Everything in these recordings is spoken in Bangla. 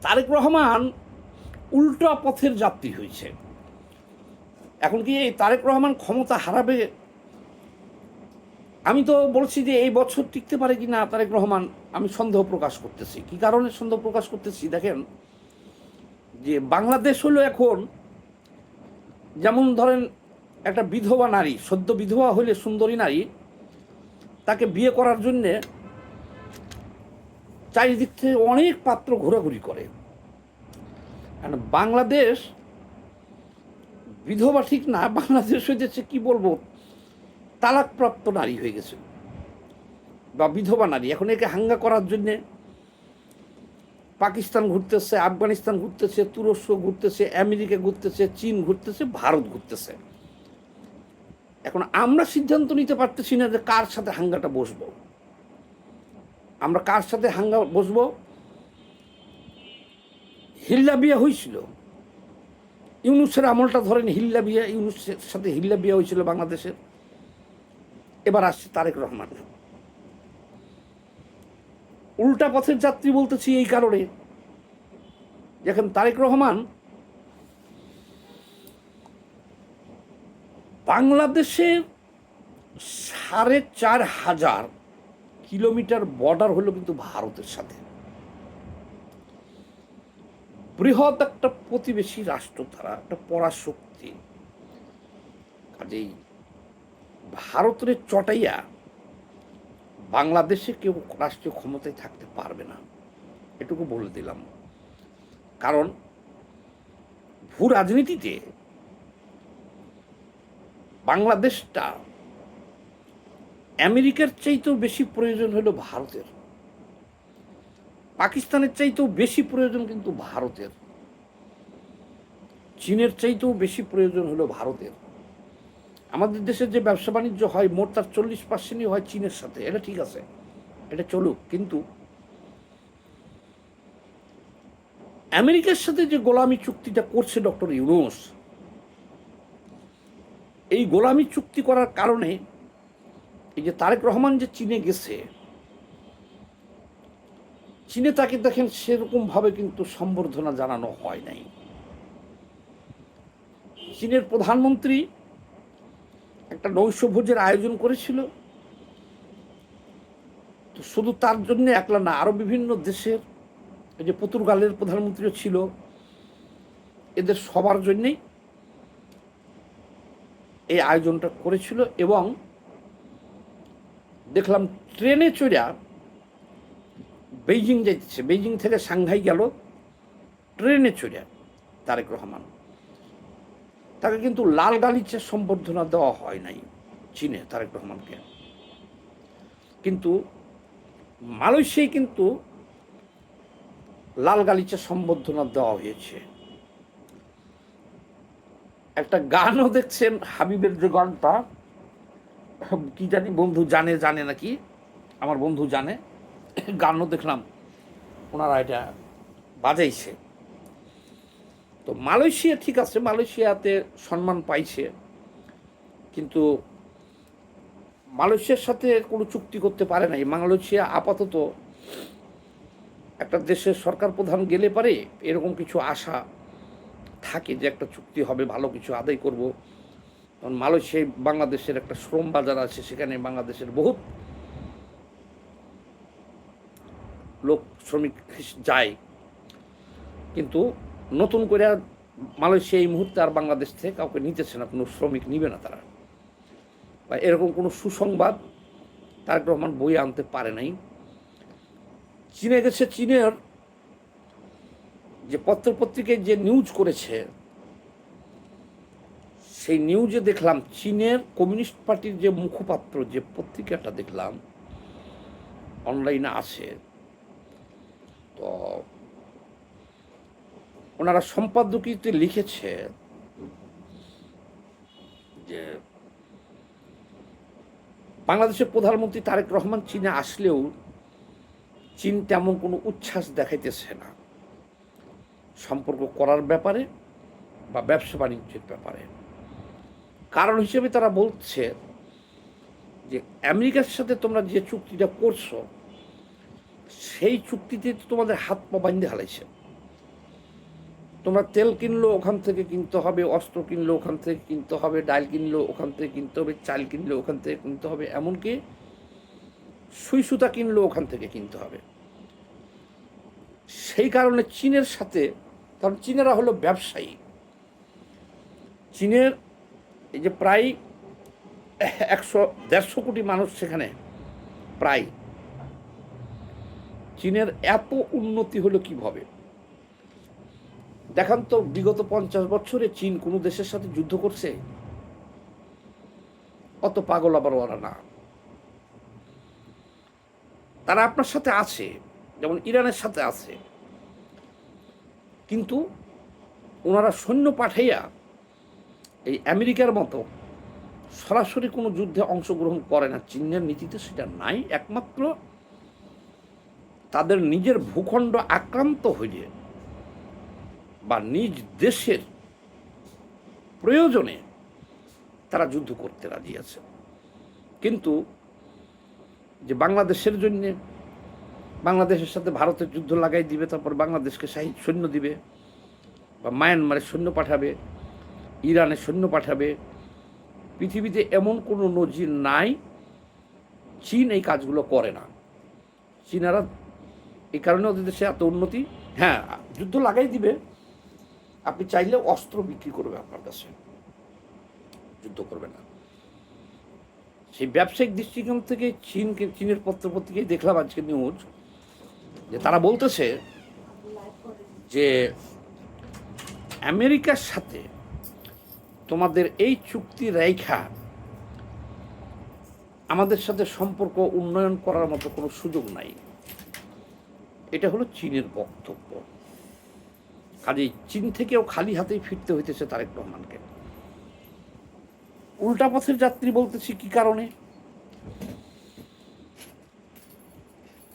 তারেক রহমান উল্টা পথের যাত্রী হয়েছে। এখন কি এই তারেক রহমান ক্ষমতা হারাবে? আমি তো বলছি যে এই বছর টিকতে পারে কি না তারেক রহমান, আমি সন্দেহ প্রকাশ করতেছি। কি কারণে সন্দেহ প্রকাশ করতেছি? দেখেন, যে বাংলাদেশ হলো এখন, যেমন ধরেন একটা বিধবা নারী, সদ্য বিধবা হইলে সুন্দরী নারী, তাকে বিয়ে করার জন্যে চারিদিক থেকে অনেক পাত্র ঘোরাঘুরি করে। বাংলাদেশ বিধবা ঠিক না, বাংলাদেশ হয়েছে কি বলবো, তালাকপ্রাপ্ত নারী হয়ে গেছে বা বিধবা নারী। এখন একে হাঙ্গা করার জন্যে পাকিস্তান ঘুরতেছে, আফগানিস্তান ঘুরতেছে, তুরস্ক ঘুরতেছে, আমেরিকা ঘুরতেছে, চীন ঘুরতেছে, ভারত ঘুরতেছে। এখন আমরা সিদ্ধান্ত নিতে পারতেছি না যে কার সাথে হাঙ্গাটা বসবো, আমরা কার সাথে হাঙ্গা বসবো। হিল্লা বিয়া হয়েছিল, ইউনুসের আমলটা ধরেন হিল্লা বিয়া, ইউনুসের সাথে হিল্লা বিয়া হয়েছিল বাংলাদেশের। এবার আসছে তারেক রহমান। উল্টা পথের যাত্রী বলতেছি এই কারণে, দেখেন তারেক রহমান বাংলাদেশের ৪,৫০০ কিলোমিটার বর্ডার হলো কিন্তু ভারতের সাথে। বৃহৎ একটা প্রতিবেশী রাষ্ট্র, তারা একটা পরাশক্তি। কাজেই ভারতের চটাইয়া বাংলাদেশে কেউ রাষ্ট্রীয় ক্ষমতায় থাকতে পারবে না, এটুকু বলে দিলাম। কারণ ভূ রাজনীতিতে বাংলাদেশটা আমেরিকার চাইতেও বেশি প্রয়োজন হলো ভারতের, পাকিস্তানের চাইতেও বেশি প্রয়োজন কিন্তু ভারতের, চীনের চাইতেও বেশি প্রয়োজন হলো ভারতের। আমাদের দেশের যে ব্যবসা বাণিজ্য হয় মোট তার 40% হয় চীনের সাথে, এটা ঠিক আছে, এটা চলুক। কিন্তু আমেরিকার সাথে যে গোলামি চুক্তিটা করছে ডক্টর ইউনূস, এই গোলামি চুক্তি করার কারণে এই যে তারেক রহমান যে চীনে গেছে, চীনে তাকে দেখেন সেরকমভাবে কিন্তু সম্বর্ধনা জানানো হয় নাই। চীনের প্রধানমন্ত্রী একটা নৈশভোজের আয়োজন করেছিল, তো শুধু তার জন্য একলা না, আরও বিভিন্ন দেশের, এই যে পর্তুগালের প্রধানমন্ত্রীও ছিল, এদের সবার জন্যেই এই আয়োজনটা করেছিল। এবং দেখলাম ট্রেনে চড়া বেইজিং যাইতেছে, বেইজিং থেকে সাংহাই গেল ট্রেনে চড়া তারেক রহমান। তাকে কিন্তু লাল গালিচার সম্বর্ধনা দেওয়া হয় নাই চীনে তারেক রহমানকে, কিন্তু মালয়েশিয়ায় কিন্তু লাল গালিচার সম্বর্ধনা দেওয়া হয়েছে। একটা গানও দেখছেন হাবিবের, যে গানটা কি জানি, বন্ধু জানে জানে নাকি, আমার বন্ধু জানে, গানও দেখলাম ওনারা এটা বাজাইছে। তো মালয়েশিয়া ঠিক আছে, মালয়েশিয়াতে সম্মান পাইছে, কিন্তু মালয়েশিয়ার সাথে কোনো চুক্তি করতে পারে নাই। মালয়েশিয়া আপাতত একটা দেশের সরকার প্রধান গেলে পারে এরকম কিছু আশা থাকে যে একটা চুক্তি হবে, ভালো কিছু আদায় করব। কারণ মালয়েশিয়ায় বাংলাদেশের একটা শ্রম বাজার আছে, সেখানে বাংলাদেশের বহুত লোক শ্রমিক যায়, কিন্তু নতুন করে মালয়েশিয়া এই মুহূর্তে আর বাংলাদেশ থেকে কাউকে নিতেছে না, কোনো শ্রমিক নিবে না তারা, বা এরকম কোনো সুসংবাদ তারেক রহমান বই আনতে পারে নাই। চীনে গেছে, চীনের যে পত্রপত্রিকায় যে নিউজ করেছে, সেই নিউজে দেখলাম চীনের কমিউনিস্ট পার্টির যে মুখপাত্র, যে পত্রিকাটা দেখলাম অনলাইনে আছে, তো ওনারা সম্পাদকীয়তে লিখেছে যে বাংলাদেশের প্রধানমন্ত্রী তারেক রহমান চীনে আসলেও চীন তেমন কোনো উচ্ছ্বাস দেখাইতেছে না সম্পর্ক করার ব্যাপারে বা ব্যবসা বাণিজ্যের ব্যাপারে। কারণ হিসেবে তারা বলছে যে আমেরিকার সাথে তোমরা যে চুক্তিটা করছো, সেই চুক্তিতে তো তোমাদের হাত পা বাঁধতে হালাইছে, তোমরা তেল কিনলো ওখান থেকে কিনতে হবে, অস্ত্র কিনলো ওখান থেকে কিনতে হবে, ডাল কিনলো ওখান থেকে কিনতে হবে, চাল কিনলো ওখান থেকে কিনতে হবে, এমনকি সুই সুতা কিনলো ওখান থেকে কিনতে হবে। সেই কারণে চীনের সাথে, কারণ চীনেরা হলো ব্যবসায়ী, চীনের এই যে প্রায় 100-150 কোটি মানুষ সেখানে, প্রায় চীনের এত উন্নতি হলো কিভাবে দেখান তো। বিগত 50 বছরে চীন কোনো দেশের সাথে যুদ্ধ করছে? অত পাগল আবার ওরা না। তারা আপনার সাথে আছে, যেমন ইরানের সাথে আছে, কিন্তু ওনারা সৈন্য পাঠাইয়া এই আমেরিকার মতো সরাসরি কোনো যুদ্ধে অংশগ্রহণ করে না। চীনের নীতিতে সেটা নাই। একমাত্র তাদের নিজের ভূখণ্ড আক্রান্ত হইলে বা নিজ দেশের প্রয়োজনে তারা যুদ্ধ করতে রাজি আছে। কিন্তু যে বাংলাদেশের জন্যে, বাংলাদেশের সাথে ভারতের যুদ্ধ লাগাই দিবে, তারপর বাংলাদেশকে সৈন্য দিবে, বা মায়ানমারে সৈন্য পাঠাবে, ইরানে সৈন্য পাঠাবে, পৃথিবীতে এমন কোনো নজির নাই। চীন এই কাজগুলো করে না। চীনারা এই কারণে ওদের দেশে এত উন্নতি। হ্যাঁ, যুদ্ধ লাগাই দিবে, আপনি চাইলে অস্ত্র বিক্রি করবে আপনার কাছে, যুদ্ধ করবে না। সেই ব্যবসায়িক দৃষ্টিকোণ থেকে চীনের পত্রপত্রিকায় দেখলাম আজকে নিউজ, যে তারা বলতেছে যে আমেরিকার সাথে তোমাদের এই চুক্তি রেখা আমাদের সাথে সম্পর্ক উন্নয়ন করার মতো কোনো সুযোগ নাই। এটা হলো চীনের বক্তব্য। কাজেই চীন থেকেও খালি হাতেই ফিরতে হইতেছে তারেক রহমানকে। উল্টা পথের যাত্রী বলতেছি কি কারণে?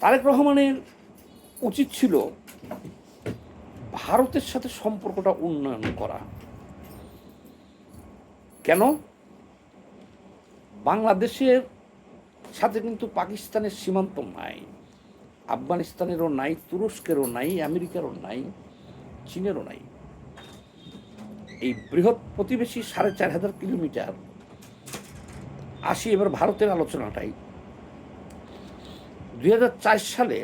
তারেক রহমানের উচিত ছিল ভারতের সাথে সম্পর্কটা উন্নয়ন করা। কেন? বাংলাদেশের সাথে কিন্তু পাকিস্তানের সীমান্ত নাই, আফগানিস্তানেরও নাই, তুরস্কেরও নাই, আমেরিকারও নাই, চীনেরও নাই। এই বৃহৎ প্রতিবেশী 4500 কিলোমিটার। আসি এবার ভারতের আলোচনাটাই। 2004 সালে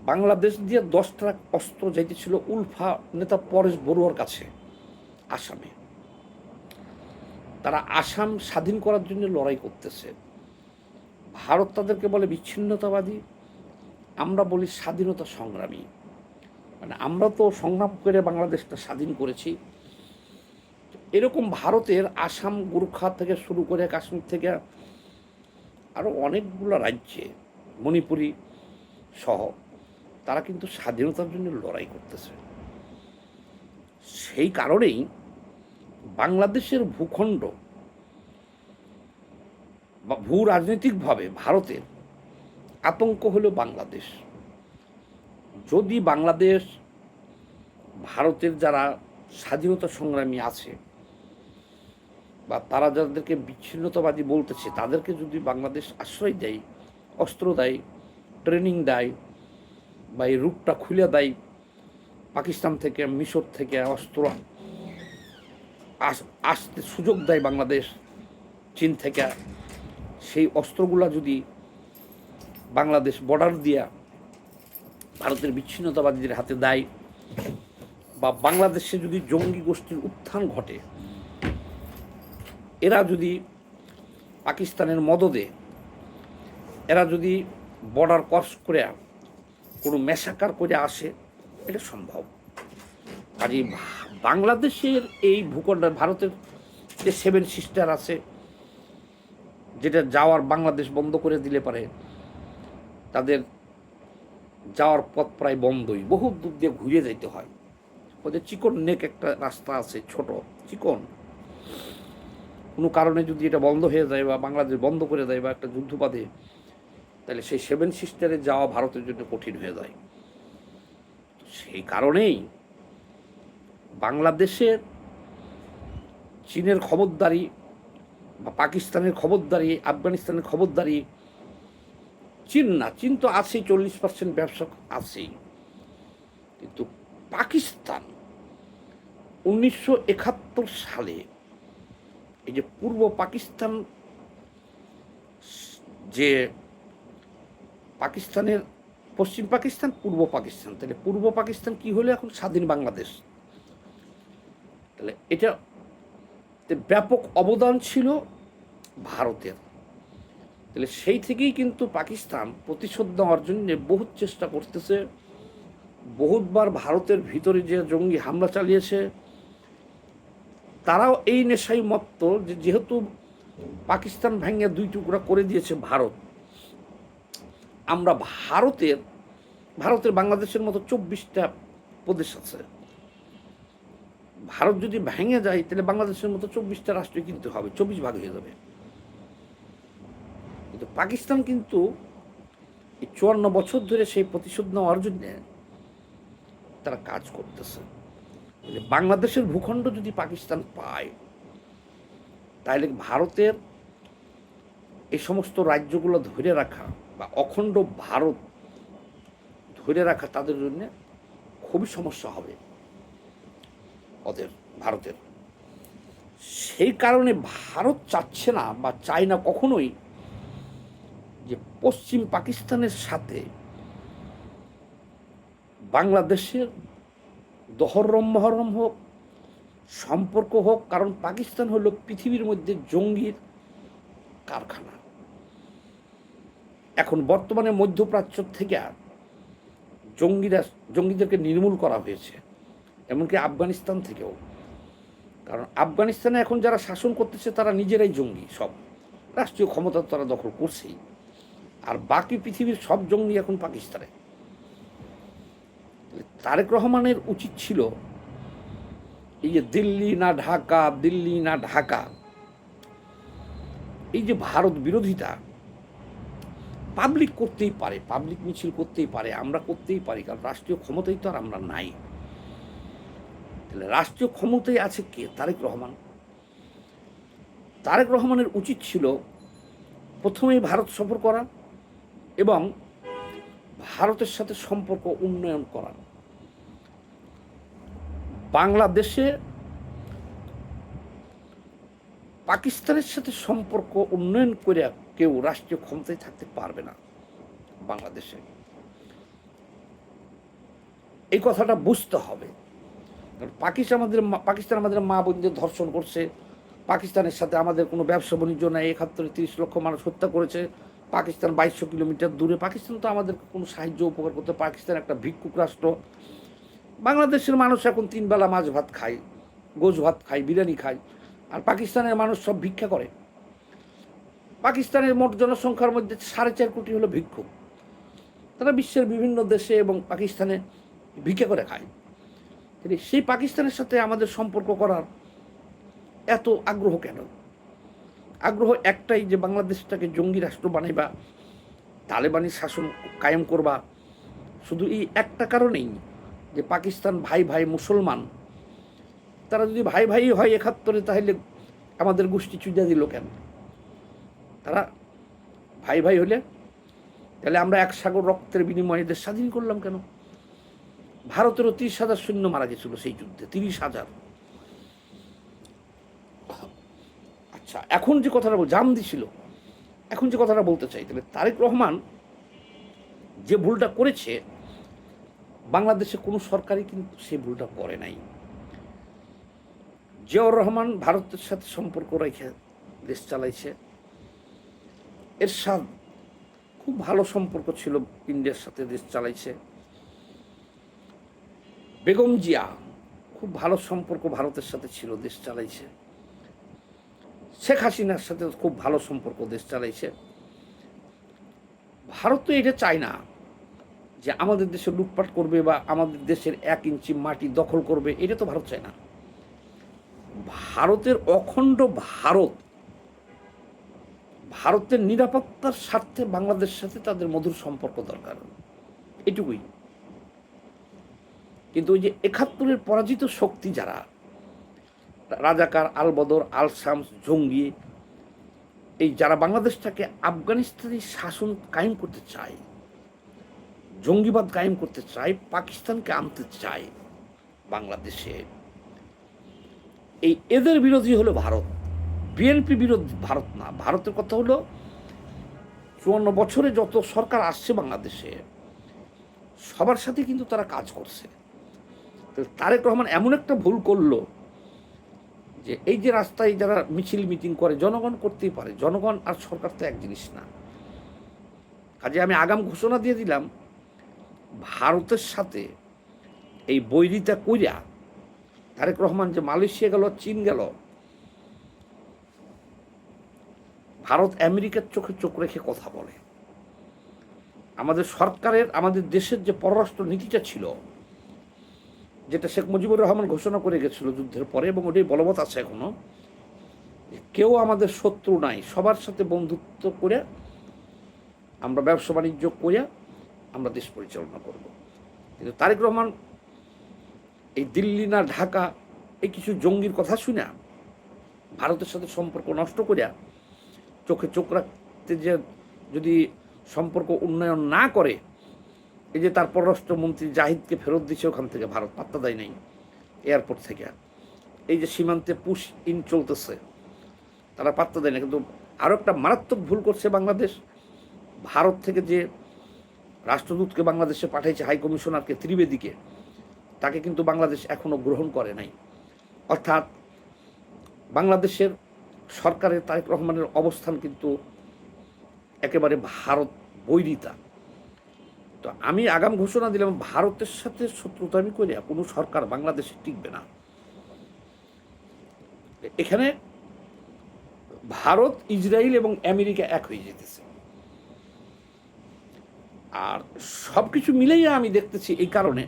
বাংলাদেশ দিয়ে 10 ট্রাক অস্ত্র যাইতেছিল উলফা নেতা পরেশ বড়ুয়ার কাছে আসামে। তারা আসাম স্বাধীন করার জন্য লড়াই করতেছে। ভারত তাদেরকে বলে বিচ্ছিন্নতাবাদী, আমরা বলি স্বাধীনতা সংগ্রামী। মানে আমরা তো সংগ্রাম করে বাংলাদেশটা স্বাধীন করেছি। এরকম ভারতের আসাম, গোর্খা থেকে শুরু করে কাশ্মীর থেকে আরও অনেকগুলো রাজ্যে, মণিপুরী সহ, তারা কিন্তু স্বাধীনতার জন্য লড়াই করতেছে। সেই কারণেই বাংলাদেশের ভূখণ্ড বা ভূ রাজনৈতিকভাবে ভারতের আতঙ্ক হলো বাংলাদেশ। যদি বাংলাদেশ, ভারতের যারা স্বাধীনতা সংগ্রামী আছে বা তারা যাদেরকে বিচ্ছিন্নতাবাদী বলতেছে, তাদেরকে যদি বাংলাদেশ আশ্রয় দেয়, অস্ত্র দেয়, ট্রেনিং দেয়, বা এই রুটটা খুলে দেয়, পাকিস্তান থেকে, মিশর থেকে অস্ত্র আসতে সুযোগ দেয় বাংলাদেশ, চীন থেকে, সেই অস্ত্রগুলা যদি বাংলাদেশ বর্ডার দিয়া ভারতের বিচ্ছিন্নতাবাদীদের হাতে দেয়, বা বাংলাদেশে যদি জঙ্গি গোষ্ঠীর উত্থান ঘটে, এরা যদি পাকিস্তানের মদদে, এরা যদি বর্ডার ক্রস করে কোনো ম্যাসাকার করে আসে, এটা সম্ভব। কাজে বাংলাদেশের এই ভূখণ্ডের, ভারতের যে 7 সিস্টার আছে, যেটা যাওয়ার বাংলাদেশ বন্ধ করে দিলে পারে তাদের যাওয়ার পথ প্রায় বন্ধই, বহু দূর দিয়ে ঘুরে যাইতে হয়। ওদের চিকন নেক একটা রাস্তা আছে, ছোট চিকন, কোনো কারণে যদি এটা বন্ধ হয়ে যায় বা বাংলাদেশ বন্ধ করে দেয় বা একটা যুদ্ধ বাঁধে, তাহলে সেই 7 সিস্টারে যাওয়া ভারতের জন্য কঠিন হয়ে যায়। সেই কারণেই বাংলাদেশের চীনের খবরদারি বা পাকিস্তানের খবরদারি, আফগানিস্তানের খবরদারি, চীন না, চীন তো আছেই, 40% ব্যবসা আছেই, কিন্তু পাকিস্তান 1971 সালে এই যে পূর্ব পাকিস্তান, যে পাকিস্তানের পশ্চিম পাকিস্তান, পূর্ব পাকিস্তান, তাহলে পূর্ব পাকিস্তান কি হলো এখন স্বাধীন বাংলাদেশ। তাহলে এটা ব্যাপক অবদান ছিল ভারতের। তাহলে সেই থেকেই কিন্তু পাকিস্তান প্রতিশোধ নেওয়ার জন্য বহুত চেষ্টা করতেছে, বহুতবার ভারতের ভিতরে যে জঙ্গি হামলা চালিয়েছে, তারাও এই নেশায় মত্ত যে যেহেতু পাকিস্তান ভেঙে দুই টুকরা করে দিয়েছে ভারত, আমরা ভারতের বাংলাদেশের মতো 24টা প্রদেশ আছে। ভারত যদি ভেঙে যায় তাহলে বাংলাদেশের মতো 24টা রাষ্ট্র কিনতে হবে, 24 ভাগ হয়ে যাবে। কিন্তু পাকিস্তান কিন্তু এই 54 বছর ধরে সেই প্রতিশোধ নেওয়ার জন্য তারা কাজ করতেছে। বাংলাদেশের ভূখণ্ড যদি পাকিস্তান পায়, তাহলে ভারতের এই সমস্ত রাজ্যগুলো ধরে রাখা বা অখণ্ড ভারত ধরে রাখা তাদের জন্য খুবই সমস্যা হবে ভারতের। সেই কারণে ভারত চাচ্ছে না বা চায় না কখনোই যে পশ্চিম পাকিস্তানের সাথে বাংলাদেশের দহরম মহরম হোক, সম্পর্ক হোক। কারণ পাকিস্তান হলো পৃথিবীর মধ্যে জঙ্গির কারখানা। এখন বর্তমানে মধ্যপ্রাচ্য থেকে জঙ্গিদেরকে নির্মূল করা হয়েছে, এমনকি আফগানিস্তান থেকেও। কারণ আফগানিস্তানে এখন যারা শাসন করতেছে তারা নিজেরাই জঙ্গি, সব রাষ্ট্রীয় ক্ষমতা তারা দখল করছেই। আর বাকি পৃথিবীর সব জঙ্গি এখন পাকিস্তানে। তারেক রহমানের উচিত ছিল এই যে দিল্লি না ঢাকা, দিল্লি না ঢাকা, এই যে ভারত বিরোধিতা পাবলিক করতেই পারে, পাবলিক মিছিল করতেই পারে, আমরা করতেই পারি, কারণ রাষ্ট্রীয় ক্ষমতাই তো আর আমরা নাই। তাহলে রাষ্ট্রীয় ক্ষমতায় আছে কে? তারেক রহমান। তারেক রহমানের উচিত ছিল প্রথমেই ভারত সফর করা এবং ভারতের সাথে সম্পর্ক উন্নয়ন করা। বাংলাদেশে পাকিস্তানের সাথে সম্পর্ক উন্নয়ন করে কেউ রাষ্ট্রীয় ক্ষমতায় থাকতে পারবে না বাংলাদেশে। এই কথাটা বুঝতে হবে। পাকিস্তান আমাদের মা বোনদের ধর্ষণ করছে, পাকিস্তানের সাথে আমাদের কোনো ব্যবসা বাণিজ্য নেই, 71-এ 30 লক্ষ মানুষ হত্যা করেছে, পাকিস্তান 2200 কিলোমিটার দূরে, পাকিস্তান তো আমাদের কোনো সাহায্য উপকার করতে, পাকিস্তান একটা ভিক্ষুক রাষ্ট্র। বাংলাদেশের মানুষ এখন 3 বেলা মাছ ভাত খায়, গোশ ভাত খায়, বিরিয়ানি খায়, আর পাকিস্তানের মানুষ সব ভিক্ষা করে। পাকিস্তানের মোট জনসংখ্যার মধ্যে 4.5 কোটি হলো ভিক্ষুক। তারা বিশ্বের বিভিন্ন দেশে এবং পাকিস্তানে ভিক্ষা করে খায়। সেই পাকিস্তানের সাথে আমাদের সম্পর্ক করার এত আগ্রহ কেন? আগ্রহ একটাই, যে বাংলাদেশটাকে জঙ্গি রাষ্ট্র বানাইবা, তালেবানি শাসন কায়েম করবা। শুধু এই একটা কারণেই যে পাকিস্তান ভাই ভাই মুসলমান, তারা যদি ভাই ভাই হয় 71-এ, তাহলে আমাদের গোষ্ঠী চুজা দিল কেন? তারা ভাই ভাই হলে তাহলে আমরা এক সাগর রক্তের বিনিময়ে দেশ স্বাধীন করলাম কেন? ভারতেরও 30,000 সৈন্য মারা গেছিল সেই যুদ্ধে, 30,000। আচ্ছা, এখন যে কথাটা জাম দিছিল, এখন যে কথাটা বলতে চাই, তাহলে তারেক রহমান যে ভুলটা করেছে, বাংলাদেশে কোনো সরকারই কিন্তু সেই ভুলটা করে নাই। জিয়াউর রহমান ভারতের সাথে সম্পর্ক রেখে দেশ চালাইছে। এরশাদ খুব ভালো সম্পর্ক ছিল ইন্ডিয়ার সাথে, দেশ চালাইছে। বেগম জিয়া খুব ভালো সম্পর্ক ভারতের সাথে ছিল, দেশ চালাইছে। শেখ হাসিনার সাথে খুব ভালো সম্পর্ক, দেশ চালাইছে। ভারত তো এটা চায় না যে আমাদের দেশে লুটপাট করবে বা আমাদের দেশের 1 ইঞ্চি মাটি দখল করবে, এটা তো ভারত চায় না। ভারতের অখণ্ড ভারতের নিরাপত্তার স্বার্থে বাংলাদেশের সাথে তাদের মধুর সম্পর্ক দরকার, এটুকুই। কিন্তু ওই যে 71-এর পরাজিত শক্তি যারা, রাজাকার, আল বদর, আল শামস, জঙ্গি, এই যারা বাংলাদেশটাকে আফগানিস্তানি শাসন কায়েম করতে চায়, জঙ্গিবাদ কায়েম করতে চায়, পাকিস্তানকে আনতে চায়, বাংলাদেশে, এদের বিরোধী হলো ভারত। বিএনপি বিরোধী ভারত না। ভারতের কথা হলো 54 বছরে যত সরকার আসছে বাংলাদেশে সবার সাথে কিন্তু তারা কাজ করছে। তো তারেক রহমান এমন একটা ভুল করলো যে এই যে রাস্তায় যারা মিছিল মিটিং করে, জনগণ করতেই পারে, জনগণ আর সরকার তো এক জিনিস না। কাজে আমি আগাম ঘোষণা দিয়ে দিলাম, ভারতের সাথে এই বৈরিতা কইরা তারেক রহমান যে মালয়েশিয়া গেল, চীন গেল, ভারত আমেরিকার চোখে চোখ রেখে কথা বলে। আমাদের সরকারের, আমাদের দেশের যে পররাষ্ট্র নীতিটা ছিল, যেটা শেখ মুজিবুর রহমান ঘোষণা করে গেছিল যুদ্ধের পরে, এবং ওটাই বলবৎ আছে এখনো, কেউ আমাদের শত্রু নাই, সবার সাথে বন্ধুত্ব করে আমরা ব্যবসা বাণিজ্য করে আমরা দেশ পরিচালনা করব। কিন্তু তারেক রহমান এই দিল্লি না ঢাকা এই কিছু জঙ্গির কথা শুনে ভারতের সাথে সম্পর্ক নষ্ট করিয়া চোখে চোখ রাখতে যে যদি সম্পর্ক উন্নয়ন না করে, এই যে তার পররাষ্ট্রমন্ত্রী জাহিদকে ফেরত দিচ্ছে ওখান থেকে, ভারত পাত্তা দেয় নাই এয়ারপোর্ট থেকে, এই যে সীমান্তে পুশ ইন চলতেছে তারা পাত্তা দেয় না। কিন্তু আরও একটা মারাত্মক ভুল করছে বাংলাদেশ, ভারত থেকে যে রাষ্ট্রদূতকে বাংলাদেশে পাঠাইছে, হাই কমিশনারকে ত্রিবেদীকে, তাকে কিন্তু বাংলাদেশ এখনও গ্রহণ করে নাই। অর্থাৎ বাংলাদেশের সরকারের তারেক রহমানের অবস্থান কিন্তু একেবারে ভারত বৈরিতা। তো আমি আগাম ঘোষণা দিলাম, ভারতের সাথে শত্রুতামি করে কোনো সরকার বাংলাদেশে টিকবে না। এখানে ভারত, ইসরায়েল এবং আমেরিকা এক হয়ে যেতেছে। আর সব কিছু মিলেই আমি দেখতেছি এই কারণে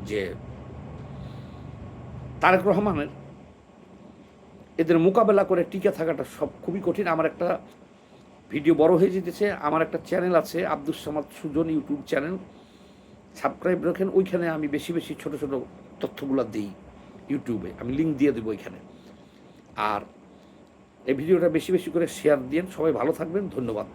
যে তারেক রহমানের এদের মোকাবেলা করে টিকে থাকাটা সব খুবই কঠিন। আমার একটা ভিডিও বড় হয়ে যেতেছে, আমার একটা চ্যানেল আছে Abdus Samad Sujon YouTube channel, subscribe রাখেন। ওইখানে আমি বেশি বেশি ছোট ছোট তথ্যগুলো দিই ইউটিউবে, আমি লিঙ্ক দিয়ে দেবো ওইখানে। আর এই ভিডিওটা বেশি বেশি করে শেয়ার দিন। সবাই ভালো থাকবেন, ধন্যবাদ।